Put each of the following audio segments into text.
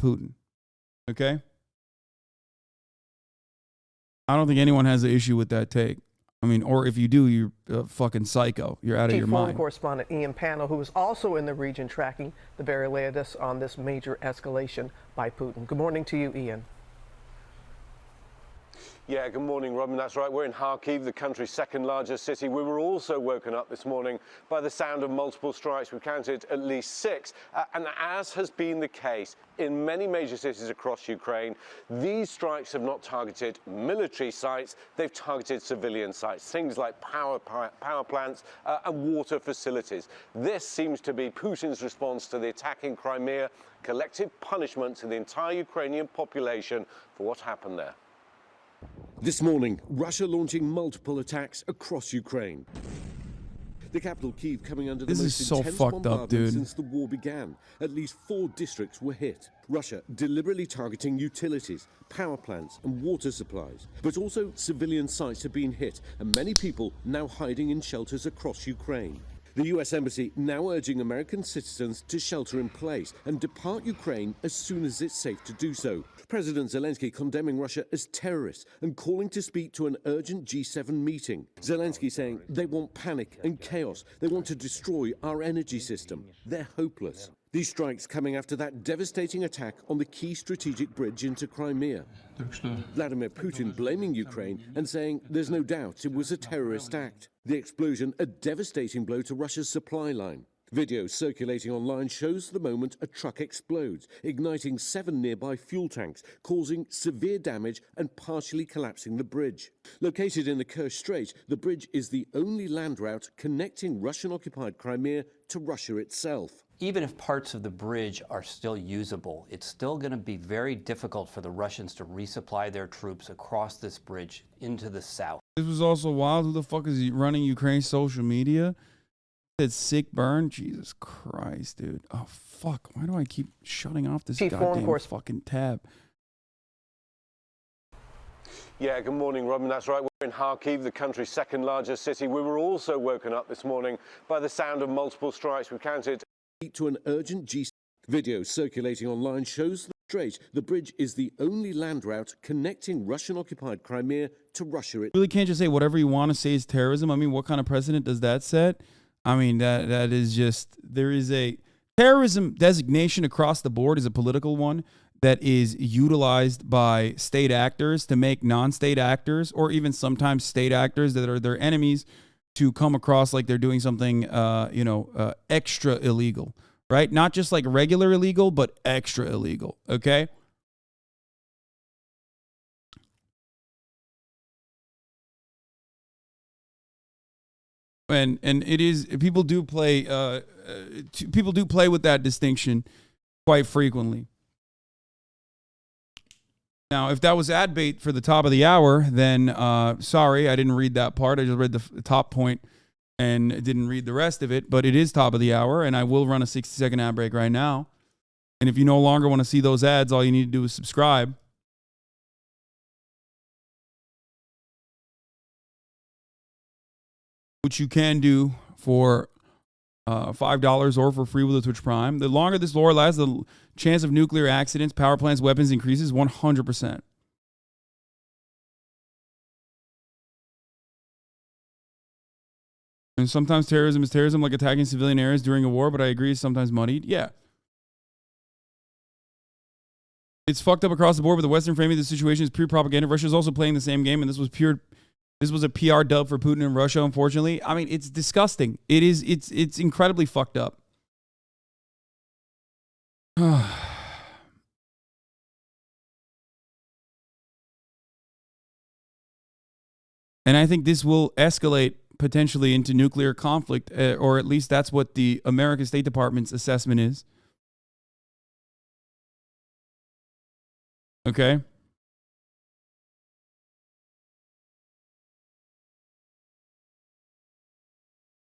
Putin. Okay? I don't think anyone has an issue with that take. I mean, or if you do, you're a fucking psycho. You're out of your mind. Chief Foreign Correspondent Ian Pano, who is also in the region tracking the very latest on this major escalation by Putin. Good morning to you, Ian. Yeah, good morning, Robin. That's right. We're in Kharkiv, the country's second largest city. We were also woken up this morning by the sound of multiple strikes. We've counted at least 6. And as has been the case in many major cities across Ukraine, these strikes have not targeted military sites. They've targeted civilian sites, things like power plants and water facilities. This seems to be Putin's response to the attack in Crimea, collective punishment to the entire Ukrainian population for what happened there. This morning, Russia launching multiple attacks across Ukraine. The capital, Kyiv, coming under the most intense bombardment since the war began. At least 4 districts were hit. Russia deliberately targeting utilities, power plants and water supplies. But also civilian sites have been hit, and many people now hiding in shelters across Ukraine. The US Embassy now urging American citizens to shelter in place and depart Ukraine as soon as it's safe to do so. President Zelensky condemning Russia as terrorists and calling to speak to an urgent G7 meeting. Zelensky saying they want panic and chaos. They want to destroy our energy system. They're hopeless. These strikes coming after that devastating attack on the key strategic bridge into Crimea. Vladimir Putin blaming Ukraine and saying there's no doubt it was a terrorist act. The explosion a devastating blow to Russia's supply line. Video circulating online shows the moment a truck explodes, igniting 7 nearby fuel tanks, causing severe damage and partially collapsing the bridge. Located in the Kerch Strait, the bridge is the only land route connecting Russian-occupied Crimea to Russia itself. Even if parts of the bridge are still usable, it's still going to be very difficult for the Russians to resupply their troops across this bridge into the south. This was also wild. Who the fuck is running Ukraine's social media? Said sick burn. Jesus Christ, dude. Oh, fuck. Why do I keep shutting off this goddamn fucking tab? Yeah, good morning, Robin. That's right. We're in Kharkiv, the country's second largest city. We were also woken up this morning by the sound of multiple strikes. We've counted to an urgent G7. Video circulating online shows the strait. The bridge is the only land route connecting Russian-occupied Crimea to Russia. You really can't just say whatever you want to say is terrorism. I mean, what kind of precedent does that set? I mean, that is just, there is a terrorism designation across the board is a political one that is utilized by state actors to make non-state actors, or even sometimes state actors that are their enemies, to come across like they're doing something, extra illegal, right? Not just like regular illegal, but extra illegal, okay? And it is, people do play with that distinction quite frequently. Now, if that was ad bait for the top of the hour, then sorry, I didn't read that part. I just read the top point and didn't read the rest of it. But it is top of the hour, and I will run a 60-second ad break right now. And if you no longer want to see those ads, all you need to do is subscribe. Which you can do for $5 or for free with the Twitch Prime. The longer this lore lasts, the chance of nuclear accidents, power plants, weapons increases 100%. And sometimes terrorism is terrorism, like attacking civilian areas during a war, but I agree it's sometimes muddied. Yeah. It's fucked up across the board, but the Western framing of the situation is pure propaganda. Russia is also playing the same game, and this was a PR dub for Putin and Russia, unfortunately. I mean, it's disgusting. It's incredibly fucked up. And I think this will escalate potentially into nuclear conflict, or at least that's what the American State Department's assessment is. Okay?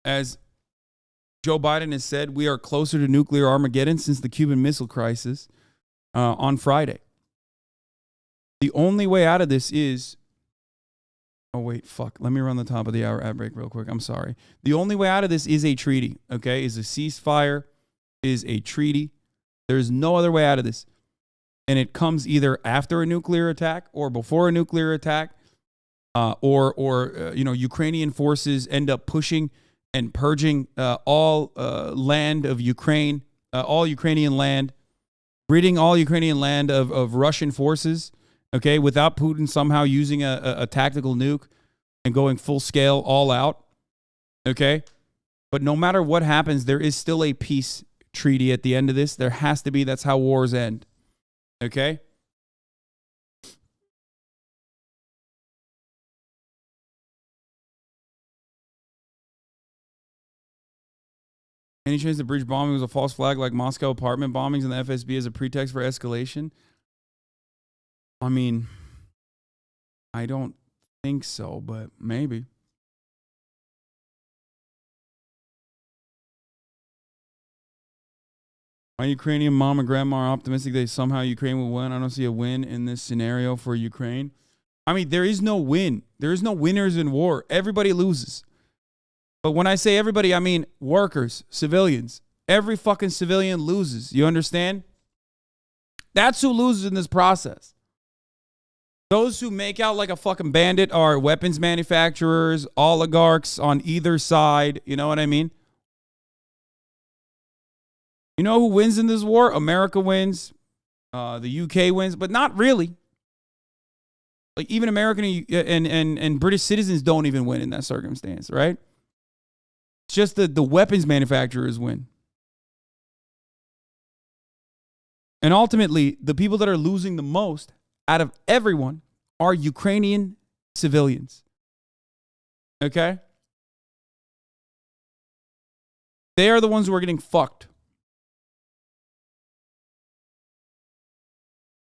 As Joe Biden has said, we are closer to nuclear Armageddon since the Cuban Missile Crisis on Friday. The only way out of this is... Oh, wait, fuck. Let me run the top of the hour ad break real quick. I'm sorry. The only way out of this is a treaty, okay? Is a ceasefire, is a treaty. There's no other way out of this. and it comes either after a nuclear attack or before a nuclear attack, or Ukrainian forces end up pushing and purging all land of Ukraine, all Ukrainian land, ridding all Ukrainian land of Russian forces, okay, without Putin somehow using a tactical nuke and going full scale all out, okay? But no matter what happens, there is still a peace treaty at the end of this. There has to be. That's how wars end, okay? Any chance the bridge bombing was a false flag like Moscow apartment bombings and the FSB as a pretext for escalation? I mean, I don't think so, but maybe. My Ukrainian mom and grandma are optimistic that somehow Ukraine will win. I don't see a win in this scenario for Ukraine. I mean, there is no win. There is no winners in war. Everybody loses. But when I say everybody, I mean workers, civilians. Every fucking civilian loses. You understand? That's who loses in this process. Those who make out like a fucking bandit are weapons manufacturers, oligarchs on either side. You know what I mean? You know who wins in this war? America wins. The UK wins, but not really. Like even American and British citizens don't even win in that circumstance, right? It's just the weapons manufacturers win. And ultimately, the people that are losing the most out of everyone are Ukrainian civilians. Okay? They are the ones who are getting fucked.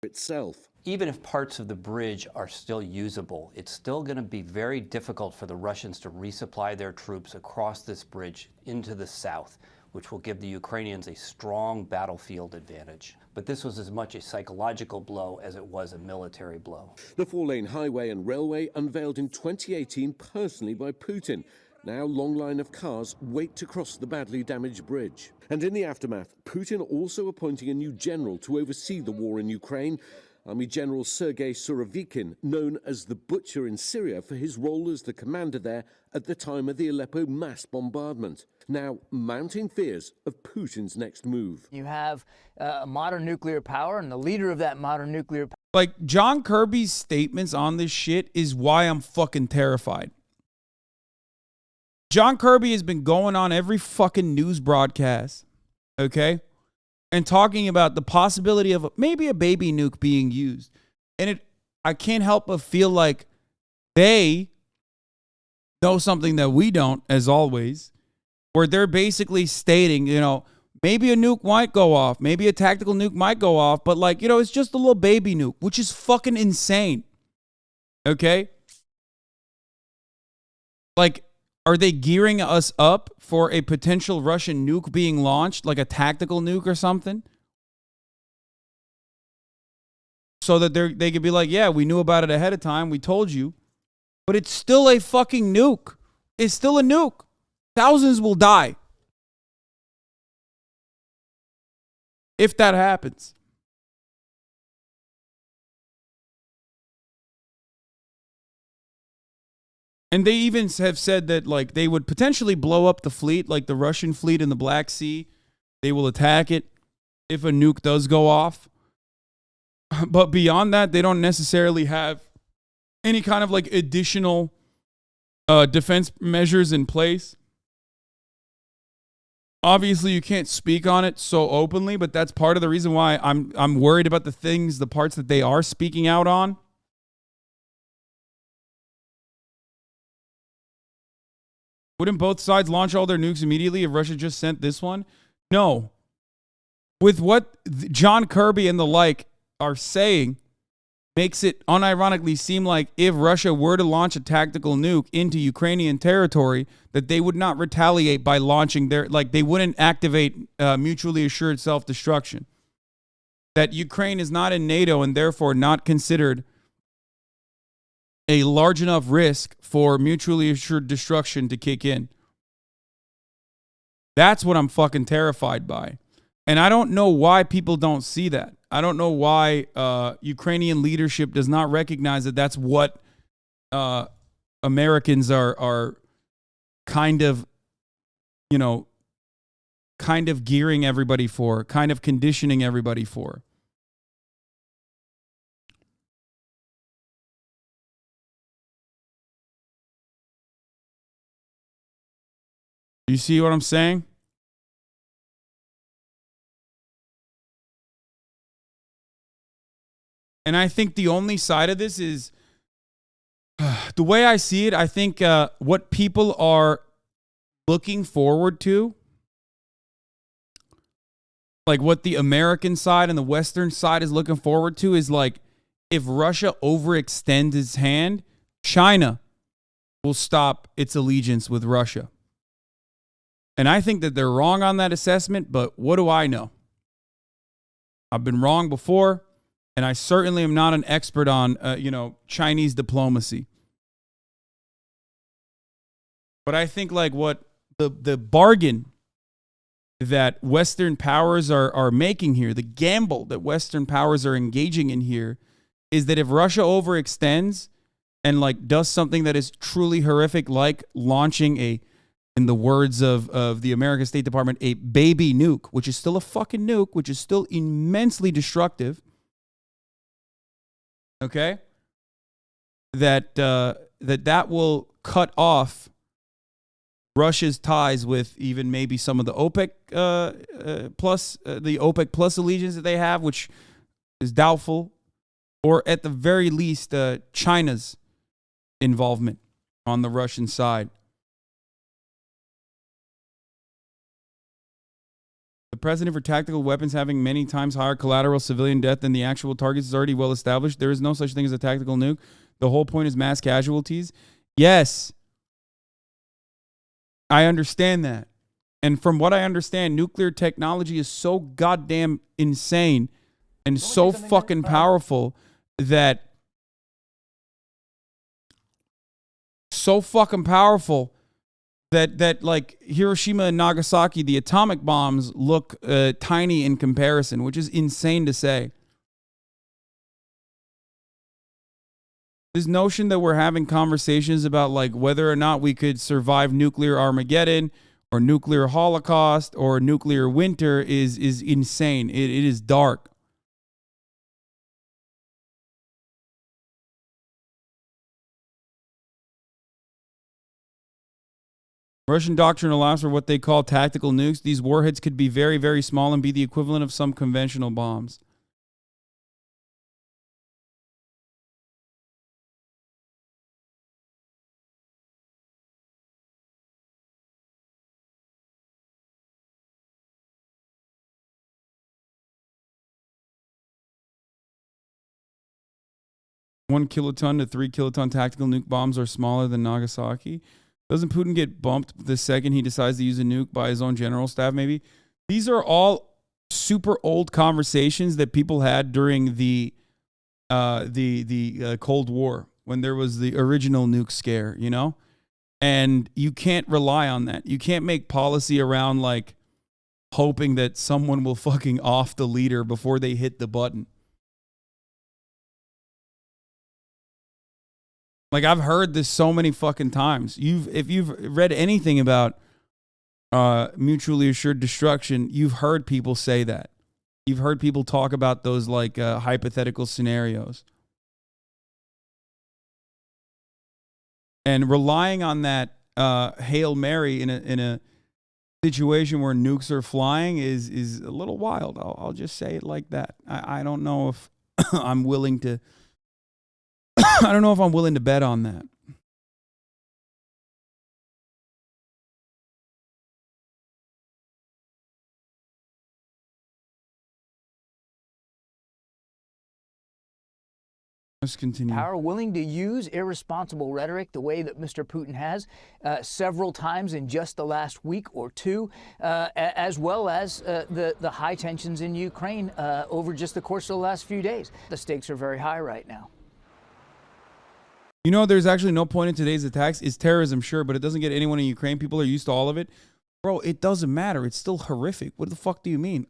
Itself. Even if parts of the bridge are still usable, it's still going to be very difficult for the Russians to resupply their troops across this bridge into the south, which will give the Ukrainians a strong battlefield advantage. But this was as much a psychological blow as it was a military blow. The four-lane highway and railway unveiled in 2018 personally by Putin. Now, long line of cars wait to cross the badly damaged bridge. And in the aftermath, Putin also appointing a new general to oversee the war in Ukraine. Army General Sergei Surovikin, known as the Butcher in Syria for his role as the commander there at the time of the Aleppo mass bombardment. Now, mounting fears of Putin's next move. You have a modern nuclear power, and the leader of that modern nuclear power. Like, John Kirby's statements on this shit is why I'm fucking terrified. John Kirby has been going on every fucking news broadcast, okay? And talking about the possibility of maybe a baby nuke being used. And I can't help but feel like they know something that we don't, as always, where they're basically stating, maybe a nuke might go off, maybe a tactical nuke might go off, but it's just a little baby nuke, which is fucking insane. Okay? Are they gearing us up for a potential Russian nuke being launched, like a tactical nuke or something? So that they could be like, yeah, we knew about it ahead of time. We told you. But it's still a fucking nuke. It's still a nuke. Thousands will die if that happens. And they even have said that they would potentially blow up the fleet, like the Russian fleet in the Black Sea. They will attack it if a nuke does go off. But beyond that, they don't necessarily have any kind of additional defense measures in place. Obviously, you can't speak on it so openly, but that's part of the reason why I'm worried about the parts that they are speaking out on. Wouldn't both sides launch all their nukes immediately if Russia just sent this one? No. With what John Kirby and the like are saying, makes it unironically seem like if Russia were to launch a tactical nuke into Ukrainian territory, that they would not retaliate by launching they wouldn't activate mutually assured self-destruction. That Ukraine is not in NATO and therefore not considered a large enough risk for mutually assured destruction to kick in. That's what I'm fucking terrified by. And I don't know why people don't see that. I don't know why Ukrainian leadership does not recognize that that's what Americans are kind of, kind of gearing everybody for, kind of conditioning everybody for. You see what I'm saying? And I think the only side of this is, the way I see it, I think what people are looking forward to, like what the American side and the Western side is looking forward to, is like, if Russia overextends its hand, China will stop its allegiance with Russia. And I think that they're wrong on that assessment, but what do I know? I've been wrong before, and I certainly am not an expert on, Chinese diplomacy. But I think like what the bargain that Western powers are making here, the gamble that Western powers are engaging in here, is that if Russia overextends and like does something that is truly horrific, like launching in the words of the American State Department, a baby nuke, which is still a fucking nuke, which is still immensely destructive. Okay? That will cut off Russia's ties with even maybe some of the OPEC plus the OPEC plus allegiance that they have, which is doubtful, or at the very least China's involvement on the Russian side. The precedent for tactical weapons having many times higher collateral civilian death than the actual targets is already well established. There is no such thing as a tactical nuke. The whole point is mass casualties. Yes, I understand that. And from what I understand, nuclear technology is so goddamn insane and so fucking powerful that like Hiroshima and Nagasaki, the atomic bombs look tiny in comparison, which is insane to say. This notion that we're having conversations about like whether or not we could survive nuclear Armageddon or nuclear Holocaust or nuclear winter is insane. It is dark. Russian doctrine allows for what they call tactical nukes. These warheads could be very, very small and be the equivalent of some conventional bombs. One kiloton to 3 kiloton tactical nuke bombs are smaller than Nagasaki. Doesn't Putin get bumped the second he decides to use a nuke by his own general staff, maybe? These are all super old conversations that people had during the Cold War, when there was the original nuke scare, you know? And you can't rely on that. You can't make policy around, like, hoping that someone will fucking off the leader before they hit the button. Like, I've heard this so many fucking times. If you've read anything about mutually assured destruction, you've heard people say that. You've heard people talk about those like hypothetical scenarios. And relying on that Hail Mary in a situation where nukes are flying is a little wild. I'll just say it like that. I don't know if I'm willing to I don't know if I'm willing to bet on that. Let's continue. Power willing to use irresponsible rhetoric the way that Mr. Putin has several times in just the last week or two, as well as the high tensions in Ukraine over just the course of the last few days. The stakes are very high right now. You know, there's actually no point in today's attacks. It's terrorism, sure, but it doesn't get anyone in Ukraine. People are used to all of it. Bro, it doesn't matter. It's still horrific. What the fuck do you mean?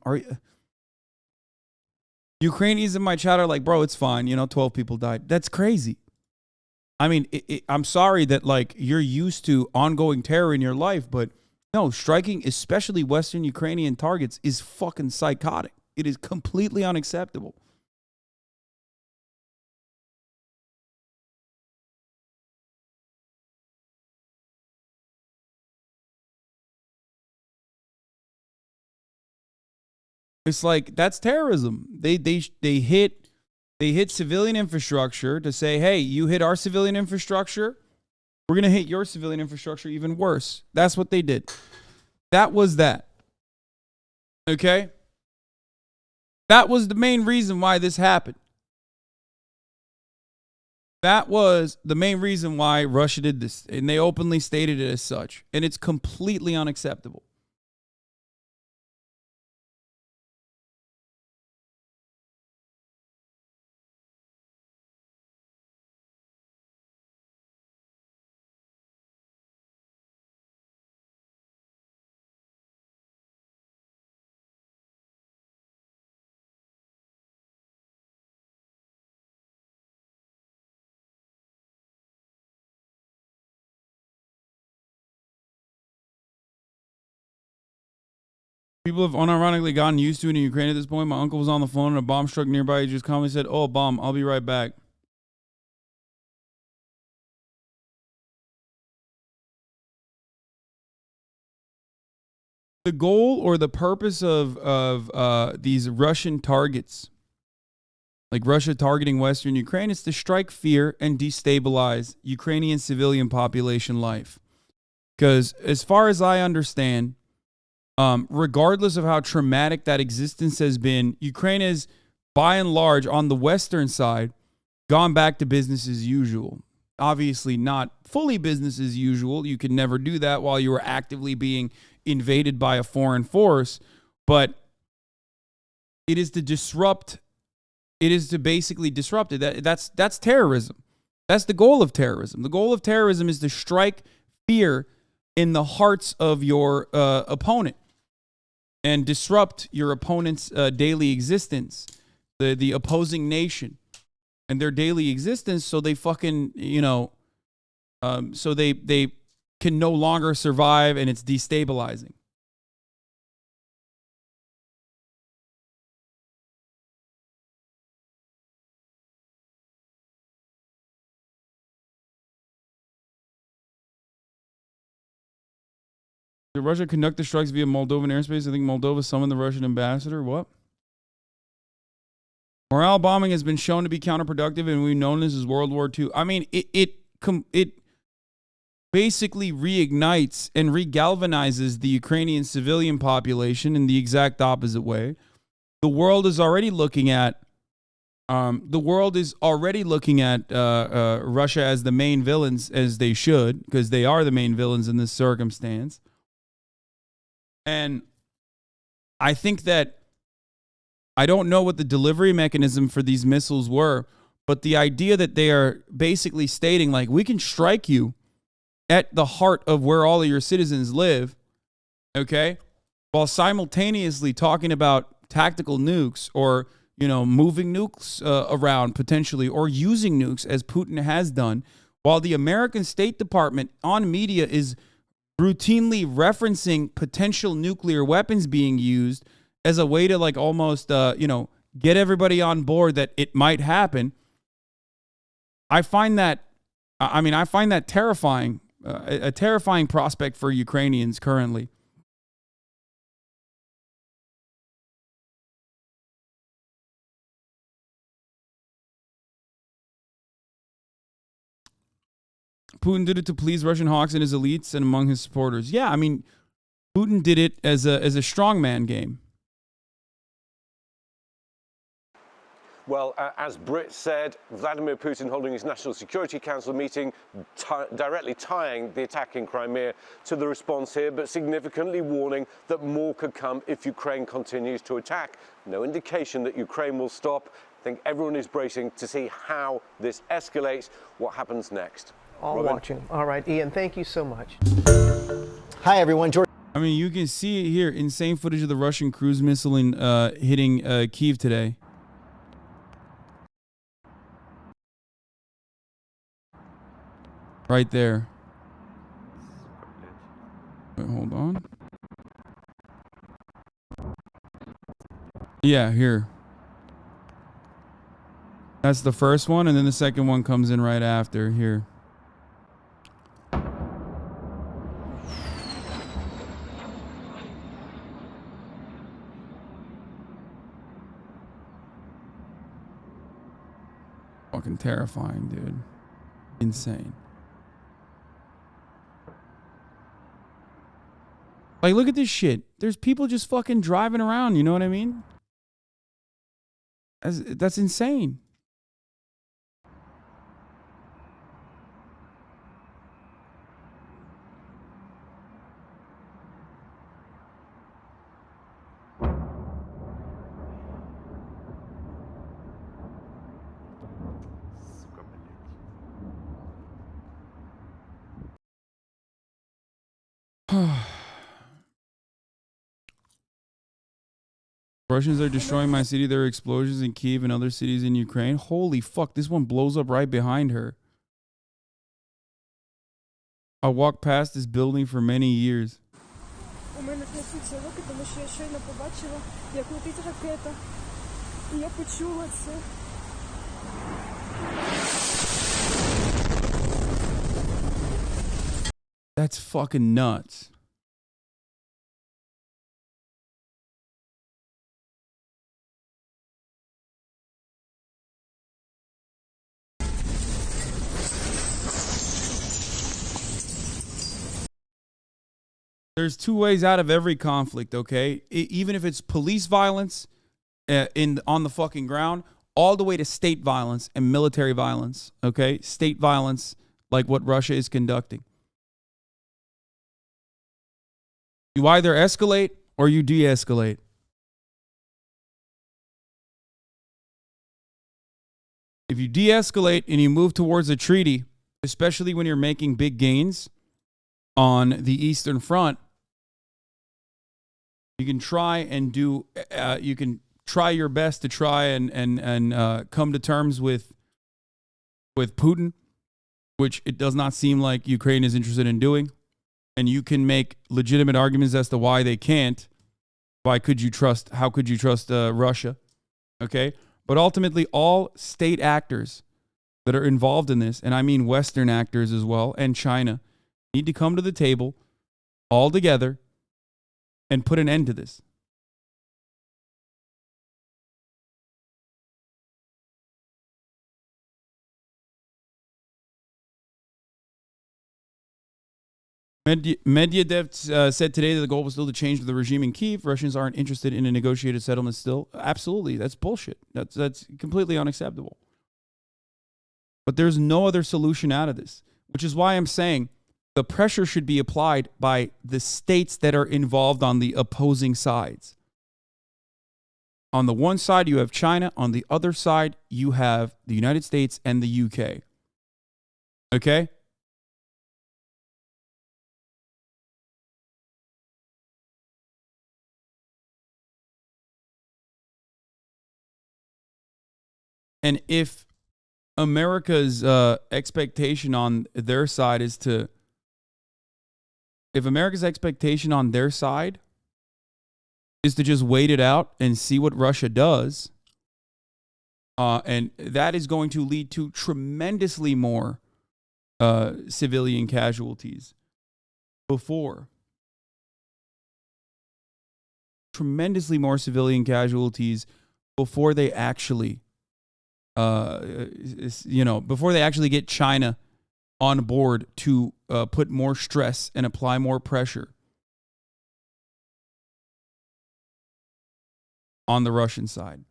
Ukrainians in my chat are like, bro, it's fine. 12 people died. That's crazy. I mean, I'm sorry that like you're used to ongoing terror in your life, but no, striking especially Western Ukrainian targets is fucking psychotic. It is completely unacceptable. It's like that's terrorism. They hit civilian infrastructure to say, hey, you hit our civilian infrastructure, we're gonna hit your civilian infrastructure even worse. That's what they did. That was that. Okay? That was the main reason why this happened. That was the main reason why Russia did this. And they openly stated it as such. And it's completely unacceptable. People have unironically gotten used to it in Ukraine at this point. My uncle was on the phone and a bomb struck nearby. He just calmly said, oh, bomb, I'll be right back. The goal or the purpose of these Russian targets, like Russia targeting Western Ukraine, is to strike fear and destabilize Ukrainian civilian population life. Because as far as I understand, regardless of how traumatic that existence has been, Ukraine is, by and large, on the Western side, gone back to business as usual. Obviously not fully business as usual. You could never do that while you were actively being invaded by a foreign force. But it is to disrupt. It is to basically disrupt it. That's terrorism. That's the goal of terrorism. The goal of terrorism is to strike fear in the hearts of your opponent and disrupt your opponent's daily existence, the opposing nation and their daily existence, so they fucking, so they can no longer survive, and it's destabilizing. Did Russia conduct the strikes via Moldovan airspace? I think Moldova summoned the Russian ambassador. What? Morale bombing has been shown to be counterproductive, and we've known this as World War II. I mean, it basically reignites and regalvanizes the Ukrainian civilian population in the exact opposite way. The world is already looking at Russia as the main villains, as they should, because they are the main villains in this circumstance. And I think that, I don't know what the delivery mechanism for these missiles were, but the idea that they are basically stating, like, we can strike you at the heart of where all of your citizens live, okay, while simultaneously talking about tactical nukes or, moving nukes around potentially, or using nukes as Putin has done, while the American State Department on media is routinely referencing potential nuclear weapons being used as a way to, like, almost, get everybody on board that it might happen. I find that terrifying, a terrifying prospect for Ukrainians currently. Putin did it to please Russian hawks and his elites and among his supporters. Yeah, I mean, Putin did it as a strongman game. Well, as Britt said, Vladimir Putin holding his National Security Council meeting, directly tying the attack in Crimea to the response here, but significantly warning that more could come if Ukraine continues to attack. No indication that Ukraine will stop. I think everyone is bracing to see how this escalates, what happens next. All watching. All right, Ian, thank you so much. Hi, everyone. George. I mean, you can see it here. Insane footage of the Russian cruise missile hitting Kyiv today. Right there. Wait, hold on. Yeah, here. That's the first one, and then the second one comes in right after here. Fucking terrifying, dude. Insane. Like, look at this shit. There's people just fucking driving around, you know what I mean? That's insane. Russians are destroying my city. There are explosions in Kyiv and other cities in Ukraine. Holy fuck, this one blows up right behind her. I walked past this building for many years. У мене трясуться руки, тому що я щойно побачила, як летить ракета. І я почула це. That's fucking nuts. There's two ways out of every conflict, okay? Even if it's police violence on the fucking ground, all the way to state violence and military violence, okay? State violence like what Russia is conducting. You either escalate or you de-escalate. If you de-escalate and you move towards a treaty, especially when you're making big gains on the Eastern Front, you can try and do. You can try your best to try and come to terms with Putin, which it does not seem like Ukraine is interested in doing. And you can make legitimate arguments as to why they can't. Why could you trust? How could you trust Russia? Okay, but ultimately, all state actors that are involved in this, and I mean Western actors as well, and China, need to come to the table all together and put an end to this. Medvedev said today that the goal was still to change the regime in Kyiv. Russians aren't interested in a negotiated settlement still. Absolutely. That's bullshit. That's completely unacceptable. But there's no other solution out of this, which is why I'm saying the pressure should be applied by the states that are involved on the opposing sides. On the one side, you have China. On the other side, you have the United States and the UK. Okay? And if America's expectation on their side is to, if America's expectation on their side is to just wait it out and see what Russia does, and that is going to lead to tremendously more civilian casualties tremendously more civilian casualties before they actually before they actually get China on board to put more stress and apply more pressure on the Russian side.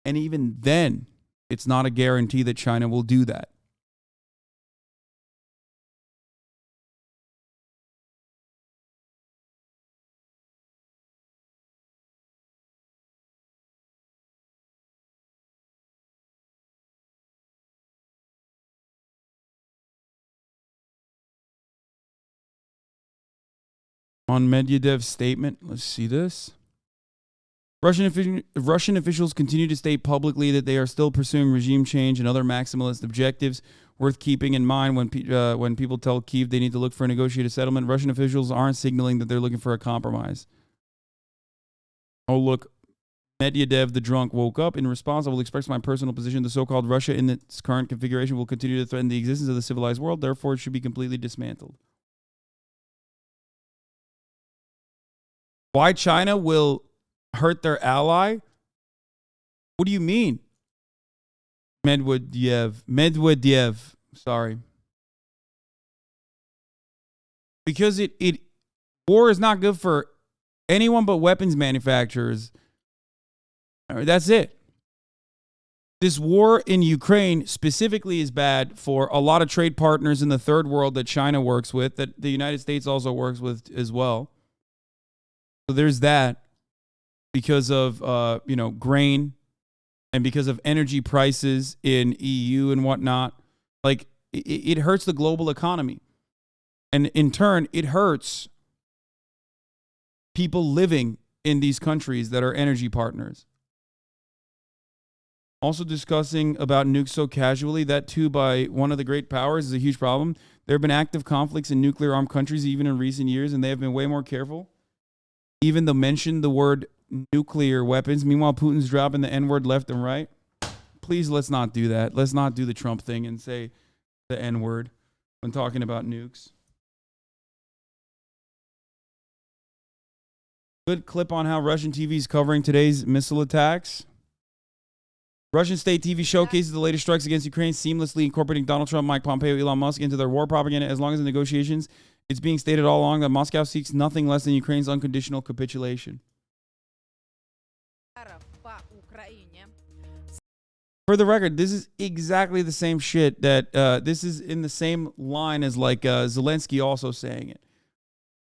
And even then, it's not a guarantee that China will do that. on Medyedev's statement. Let's see this. Russian officials continue to state publicly that they are still pursuing regime change and other maximalist objectives. Worth keeping in mind when people tell Kyiv they need to look for a negotiated settlement. Russian officials aren't signaling that they're looking for a compromise. Oh, look. Medvedev, the drunk, woke up. In response, I will express my personal position. The so-called Russia in its current configuration will continue to threaten the existence of the civilized world. Therefore, it should be completely dismantled. Why China will hurt their ally? What do you mean? Medvedev. Sorry. Because war is not good for anyone but weapons manufacturers. That's it. This war in Ukraine specifically is bad for a lot of trade partners in the third world that China works with, that the United States also works with as well. So there's that, because of grain and because of energy prices in EU and whatnot. Like it hurts the global economy, and in turn it hurts people living in these countries that are energy partners. Also discussing about nukes so casually, that too by one of the great powers, is a huge problem. There have been active conflicts in nuclear-armed countries even in recent years, and they have been way more careful. Even though mentioned the word nuclear weapons. Meanwhile, Putin's dropping the N-word left and right. Please, let's not do that. Let's not do the Trump thing and say the N-word when talking about nukes. Good clip on how Russian TV is covering today's missile attacks. Russian state TV showcases the latest strikes against Ukraine, seamlessly incorporating Donald Trump, Mike Pompeo, Elon Musk into their war propaganda. As long as the negotiations, it's being stated all along that Moscow seeks nothing less than Ukraine's unconditional capitulation. For the record, this is exactly the same shit that this is in the same line as like Zelensky also saying it.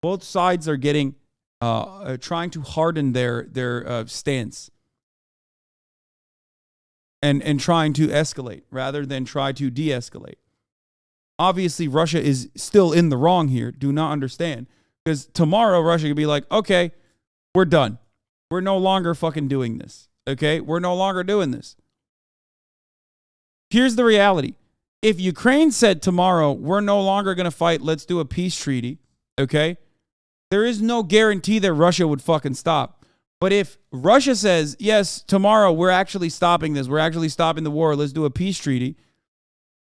Both sides are getting trying to harden their stance. And trying to escalate rather than try to de-escalate. Obviously, Russia is still in the wrong here. Do not understand. Because tomorrow, Russia could be like, okay, we're done. We're no longer fucking doing this. Okay? We're no longer doing this. Here's the reality. If Ukraine said tomorrow, we're no longer going to fight, let's do a peace treaty. Okay? There is no guarantee that Russia would fucking stop. But if Russia says, yes, tomorrow we're actually stopping this, we're actually stopping the war, let's do a peace treaty,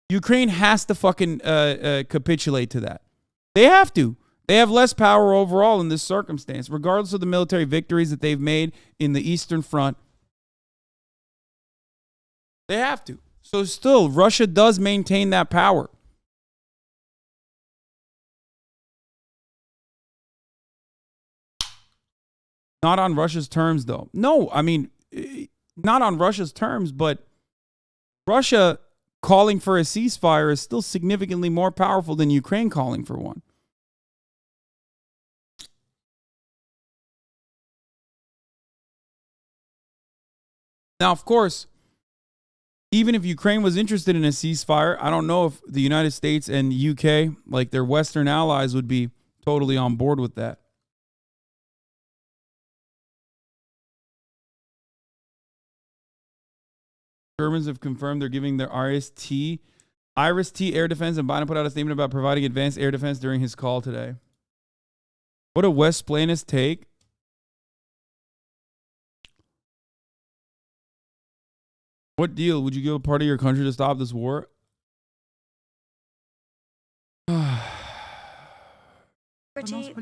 Ukraine has to fucking capitulate to that. They have to. They have less power overall in this circumstance, regardless of the military victories that they've made in the Eastern Front. They have to. So still, Russia does maintain that power. Not on Russia's terms, though. No, I mean, not on Russia's terms, but Russia calling for a ceasefire is still significantly more powerful than Ukraine calling for one. Now, of course, even if Ukraine was interested in a ceasefire, I don't know if the United States and UK, like their Western allies, would be totally on board with that. Germans have confirmed they're giving their Iris-T air defense, and Biden put out a statement about providing advanced air defense during his call today. What a West Planist take. What deal? Would you give a part of your country to stop this war?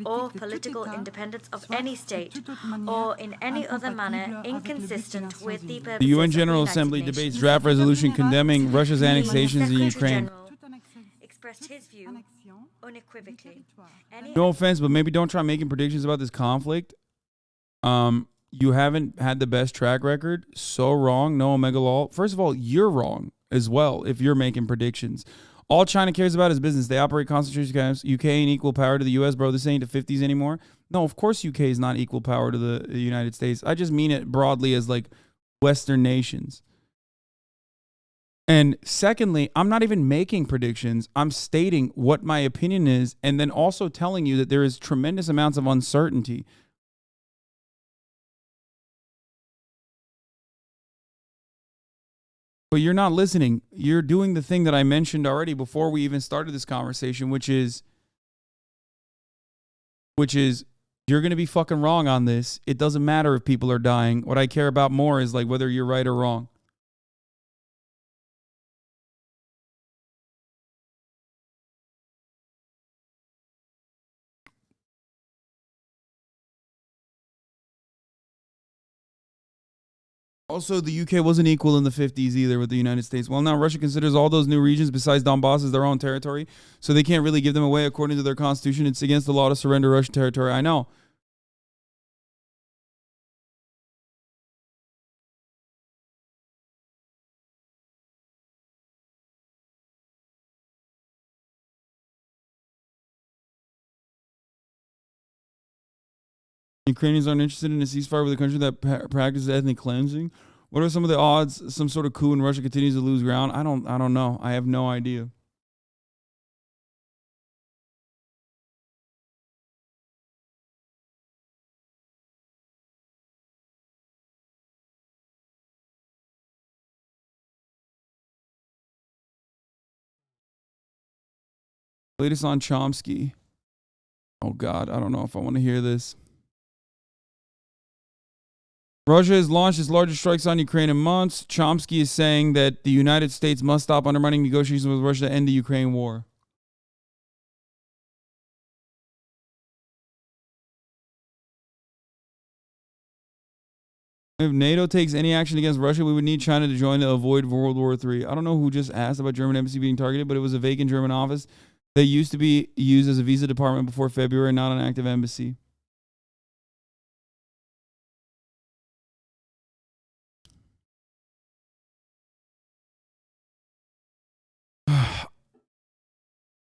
Or political independence of any state, or in any other manner inconsistent with the purposes The UN General of the Assembly United debates Nations. draft resolution condemning Russia's annexations in Ukraine. Expressed his view unequivocally. No offense, but maybe don't try making predictions about this conflict. You haven't had the best track record. So wrong. No Omegalol. First of all, you're wrong as well if you're making predictions. All China cares about is business. They operate concentration camps. UK ain't equal power to the US, bro. This ain't the 50s anymore. No, of course UK is not equal power to the United States. I just mean it broadly as like Western nations. And secondly, I'm not even making predictions. I'm stating what my opinion is, and then also telling you that there is tremendous amounts of uncertainty. But you're not listening. You're doing the thing that I mentioned already before we even started this conversation, which is you're going to be fucking wrong on this. It doesn't matter if people are dying. What I care about more is like whether you're right or wrong. Also, the UK wasn't equal in the 50s either with the United States. Well, now Russia considers all those new regions besides Donbass as their own territory, so they can't really give them away according to their constitution. It's against the law to surrender Russian territory. I know. Ukrainians aren't interested in a ceasefire with a country that practices ethnic cleansing. What are some of the odds some sort of coup in Russia continues to lose ground? I don't know. I have no idea. Latest on Chomsky. Oh God, I don't know if I want to hear this. Russia has launched its largest strikes on Ukraine in months. Chomsky is saying that the United States must stop undermining negotiations with Russia to end the Ukraine war. If NATO takes any action against Russia, we would need China to join to avoid World War III. I don't know who just asked about German embassy being targeted, but it was a vacant German office that used to be used as a visa department before February, not an active embassy.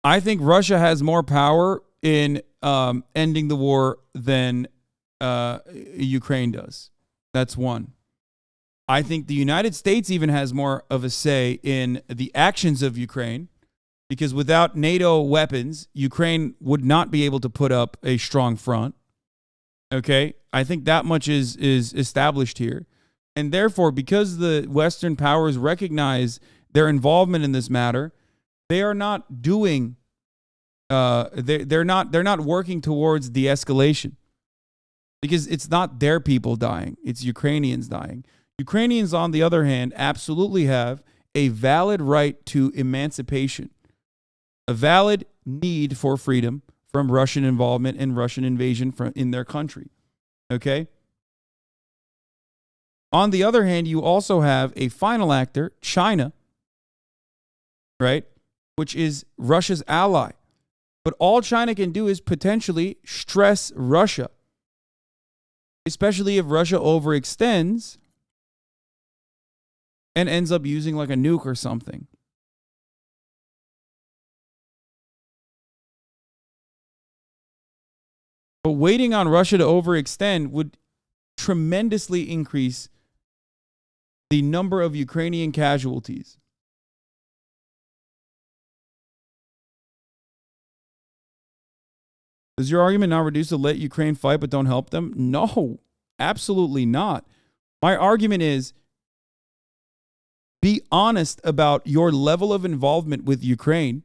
I think Russia has more power in ending the war than Ukraine does. That's one. I think the United States even has more of a say in the actions of Ukraine, because without NATO weapons, Ukraine would not be able to put up a strong front. Okay? I think that much is established here. And therefore, because the Western powers recognize their involvement in this matter, they are not doing they're not working towards de-escalation, because it's not their people dying, it's Ukrainians dying. Ukrainians, on the other hand, absolutely have a valid right to emancipation, a valid need for freedom from Russian involvement and Russian invasion in their country. Okay? On the other hand, you also have a final actor, China, right, which is Russia's ally. But all China can do is potentially stress Russia, especially if Russia overextends and ends up using like a nuke or something. But waiting on Russia to overextend would tremendously increase the number of Ukrainian casualties. Does your argument not reduce to let Ukraine fight but don't help them? No, absolutely not. My argument is be honest about your level of involvement with Ukraine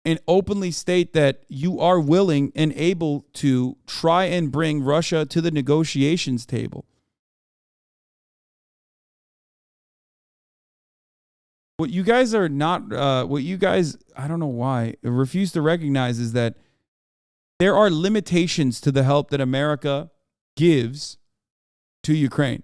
and openly state that you are willing and able to try and bring Russia to the negotiations table. What you guys are not, I don't know why, refuse to recognize is that there are limitations to the help that America gives to Ukraine.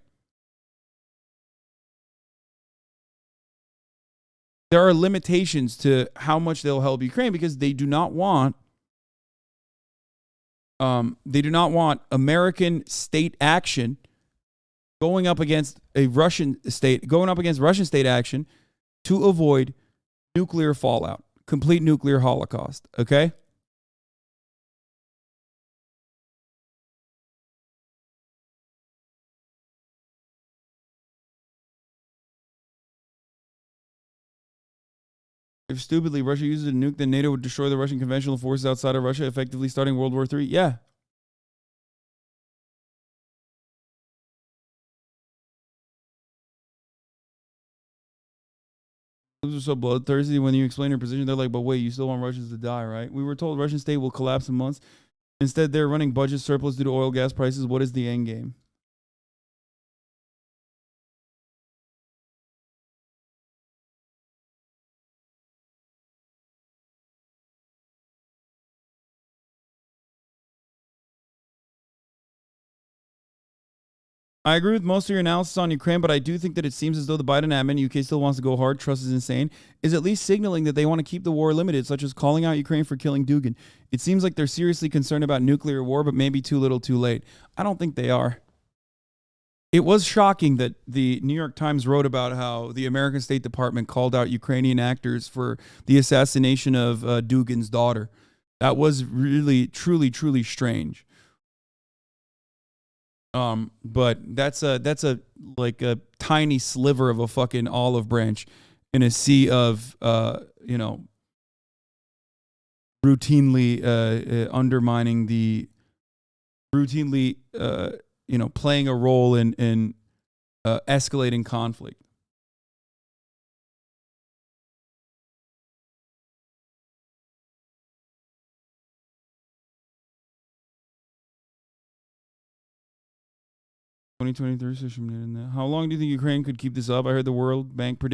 There are limitations to how much they'll help Ukraine, because they do not want American state action going up against Russian state action to avoid nuclear fallout, complete nuclear holocaust, okay? If stupidly Russia uses a nuke, then NATO would destroy the Russian conventional forces outside of Russia, effectively starting World War III. Yeah. Those are so bloodthirsty. When you explain their position, they're like, but wait, you still want Russians to die, right? We were told Russian state will collapse in months. Instead, they're running budget surplus due to oil gas prices. What is the end game? I agree with most of your analysis on Ukraine, but I do think that it seems as though the Biden admin, UK still wants to go hard, trust is insane, is at least signaling that they want to keep the war limited, such as calling out Ukraine for killing Dugin. It seems like they're seriously concerned about nuclear war, but maybe too little too late. I don't think they are. It was shocking that the New York Times wrote about how the American State Department called out Ukrainian actors for the assassination of Dugin's daughter. That was really, truly, truly strange. But that's a like a tiny sliver of a fucking olive branch in a sea of routinely undermining the routinely playing a role in escalating conflict. How long do you think Ukraine could keep this up? I heard the World Bank predict